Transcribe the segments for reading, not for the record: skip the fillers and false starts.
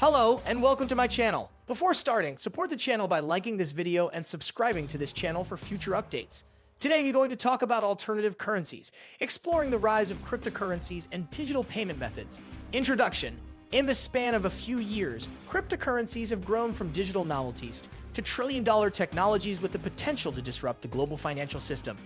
Hello and welcome to my channel. Before starting, support the channel by liking this video and subscribing to this channel for future updates. Today we're going to talk about alternative currencies, exploring the rise of cryptocurrencies and digital payment methods. Introduction. In the span of a few years, cryptocurrencies have grown from digital novelties to trillion-dollar technologies with the potential to disrupt the global financial system.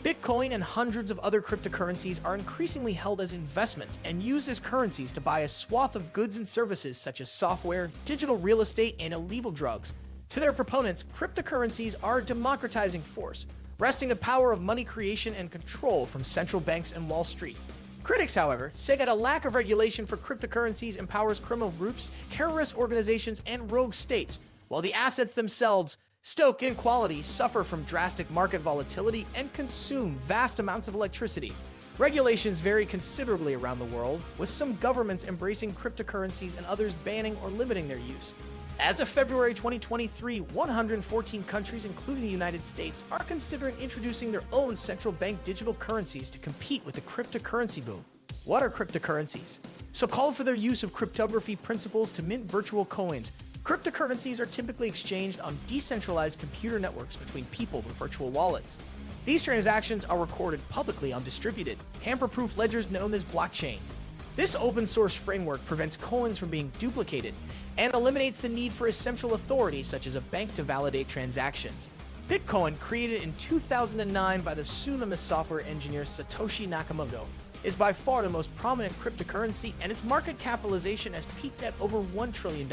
Bitcoin and hundreds of other cryptocurrencies are increasingly held as investments and used as currencies to buy a swath of goods and services such as software, digital real estate, and illegal drugs. To their proponents, cryptocurrencies are a democratizing force, wresting the power of money creation and control from central banks and Wall Street. Critics, however, say that a lack of regulation for cryptocurrencies empowers criminal groups, terrorist organizations, and rogue states, while the assets themselves stoke inequality, suffer from drastic market volatility, and consume vast amounts of electricity. Regulations vary considerably around the world, with some governments embracing cryptocurrencies and others banning or limiting their use. As of February 2023, 114 countries, including the United States, are considering introducing their own central bank digital currencies to compete with the cryptocurrency boom. What are cryptocurrencies? So called for their use of cryptography principles to mint virtual coins, cryptocurrencies are typically exchanged on decentralized computer networks between people with virtual wallets. These transactions are recorded publicly on distributed, tamper-proof ledgers known as blockchains. This open-source framework prevents coins from being duplicated and eliminates the need for a central authority such as a bank to validate transactions. Bitcoin, created in 2009 by the pseudonymous software engineer Satoshi Nakamoto, is by far the most prominent cryptocurrency, and its market capitalization has peaked at over $1 trillion.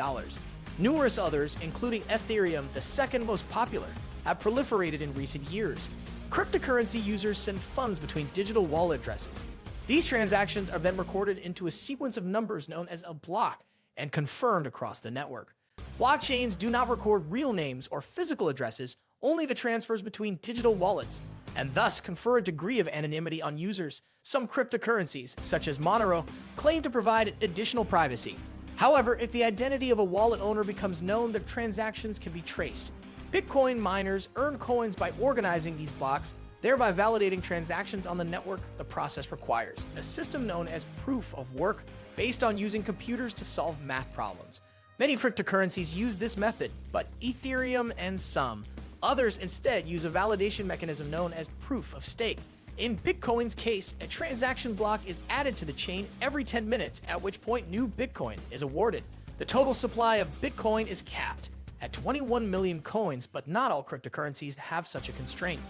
Numerous others, including Ethereum, the second most popular, have proliferated in recent years. Cryptocurrency users send funds between digital wallet addresses. These transactions are then recorded into a sequence of numbers known as a block and confirmed across the network. Blockchains do not record real names or physical addresses, only the transfers between digital wallets, and thus confer a degree of anonymity on users. Some cryptocurrencies, such as Monero, claim to provide additional privacy. However, if the identity of a wallet owner becomes known, the transactions can be traced. Bitcoin miners earn coins by organizing these blocks, thereby validating transactions on the network. The process requires a system known as proof of work, based on using computers to solve math problems. Many cryptocurrencies use this method, but Ethereum and some others instead use a validation mechanism known as proof of stake. In Bitcoin's case, a transaction block is added to the chain every 10 minutes, at which point new Bitcoin is awarded. The total supply of Bitcoin is capped at 21 million coins, but not all cryptocurrencies have such a constraint.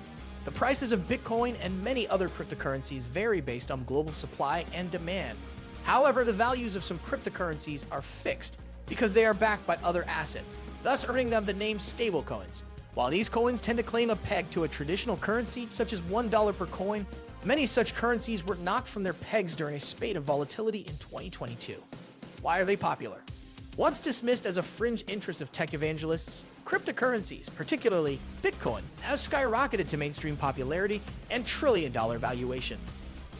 The prices of Bitcoin and many other cryptocurrencies vary based on global supply and demand. However, the values of some cryptocurrencies are fixed because they are backed by other assets, thus earning them the name stablecoins. While these coins tend to claim a peg to a traditional currency, such as $1 per coin, many such currencies were knocked from their pegs during a spate of volatility in 2022. Why are they popular? Once dismissed as a fringe interest of tech evangelists, cryptocurrencies, particularly Bitcoin, has skyrocketed to mainstream popularity and trillion-dollar valuations.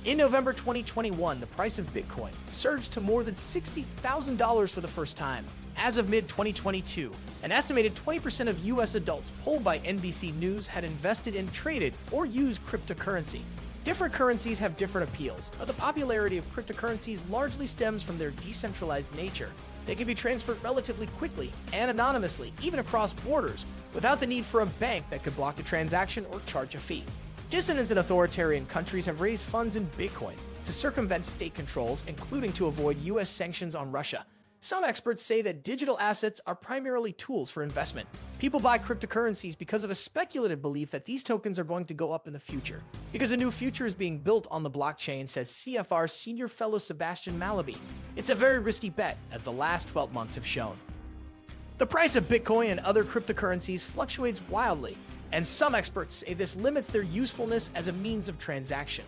In November 2021, the price of Bitcoin surged to more than $60,000 for the first time. As of mid-2022, an estimated 20% of U.S. adults polled by NBC News had invested in, traded, or used cryptocurrency. Different currencies have different appeals, but the popularity of cryptocurrencies largely stems from their decentralized nature. They can be transferred relatively quickly and anonymously, even across borders, without the need for a bank that could block the transaction or charge a fee. Dissidents in authoritarian countries have raised funds in Bitcoin to circumvent state controls, including to avoid U.S. sanctions on Russia. Some experts say that digital assets are primarily tools for investment. People buy cryptocurrencies because of a speculative belief that these tokens are going to go up in the future. Because a new future is being built on the blockchain, says CFR senior fellow Sebastian Malaby. It's a very risky bet, as the last 12 months have shown. The price of Bitcoin and other cryptocurrencies fluctuates wildly, and some experts say this limits their usefulness as a means of transaction.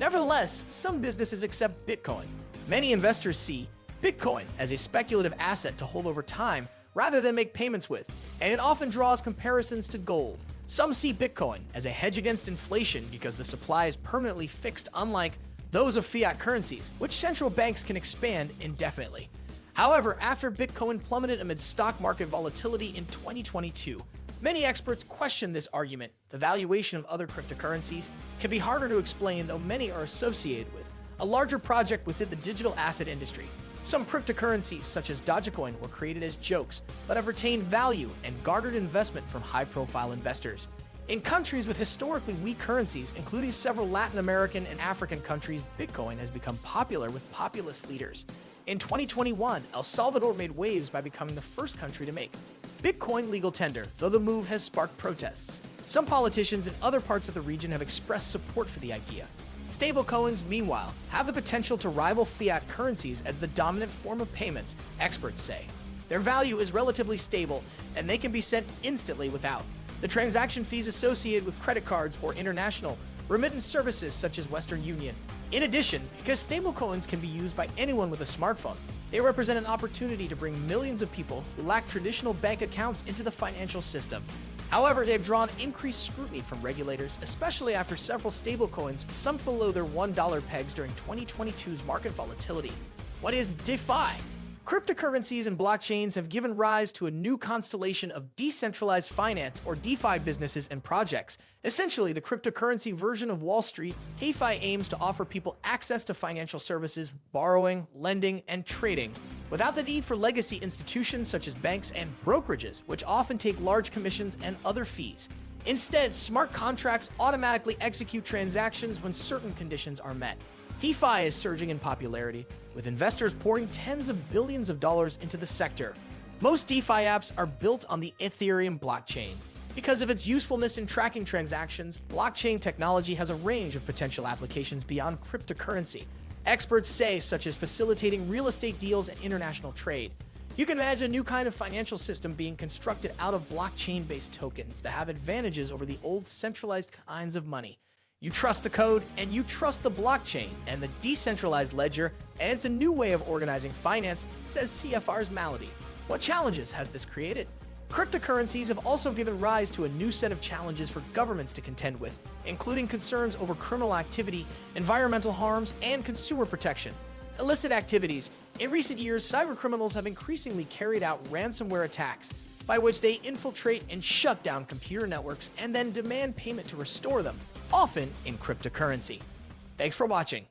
Nevertheless, some businesses accept Bitcoin. Many investors see Bitcoin as a speculative asset to hold over time rather than make payments with, and it often draws comparisons to gold. Some see Bitcoin as a hedge against inflation because the supply is permanently fixed, unlike those of fiat currencies, which central banks can expand indefinitely. However, after Bitcoin plummeted amid stock market volatility in 2022, many experts question this argument. The valuation of other cryptocurrencies can be harder to explain, though many are associated with a larger project within the digital asset industry. Some cryptocurrencies, such as Dogecoin, were created as jokes, but have retained value and garnered investment from high-profile investors. In countries with historically weak currencies, including several Latin American and African countries, Bitcoin has become popular with populist leaders. In 2021, El Salvador made waves by becoming the first country to make Bitcoin legal tender, though the move has sparked protests. Some politicians in other parts of the region have expressed support for the idea. Stablecoins, meanwhile, have the potential to rival fiat currencies as the dominant form of payments, experts say. Their value is relatively stable, and they can be sent instantly without the transaction fees associated with credit cards or international remittance services such as Western Union. In addition, because stablecoins can be used by anyone with a smartphone, they represent an opportunity to bring millions of people who lack traditional bank accounts into the financial system. However, they've drawn increased scrutiny from regulators, especially after several stablecoins sunk below their $1 pegs during 2022's market volatility. What is DeFi? Cryptocurrencies and blockchains have given rise to a new constellation of decentralized finance or DeFi businesses and projects. Essentially, the cryptocurrency version of Wall Street, DeFi aims to offer people access to financial services, borrowing, lending, and trading, without the need for legacy institutions such as banks and brokerages, which often take large commissions and other fees. Instead, smart contracts automatically execute transactions when certain conditions are met. DeFi is surging in popularity, with investors pouring tens of billions of dollars into the sector. Most DeFi apps are built on the Ethereum blockchain. Because of its usefulness in tracking transactions, blockchain technology has a range of potential applications beyond cryptocurrency. Experts say, such as facilitating real estate deals and international trade. You can imagine a new kind of financial system being constructed out of blockchain-based tokens that have advantages over the old centralized kinds of money. You trust the code, and you trust the blockchain and the decentralized ledger, and it's a new way of organizing finance, says CFR's Malady. What challenges has this created? Cryptocurrencies have also given rise to a new set of challenges for governments to contend with, including concerns over criminal activity, environmental harms, and consumer protection. Illicit activities. In recent years, cybercriminals have increasingly carried out ransomware attacks, by which they infiltrate and shut down computer networks and then demand payment to restore them, often in cryptocurrency. Thanks for watching.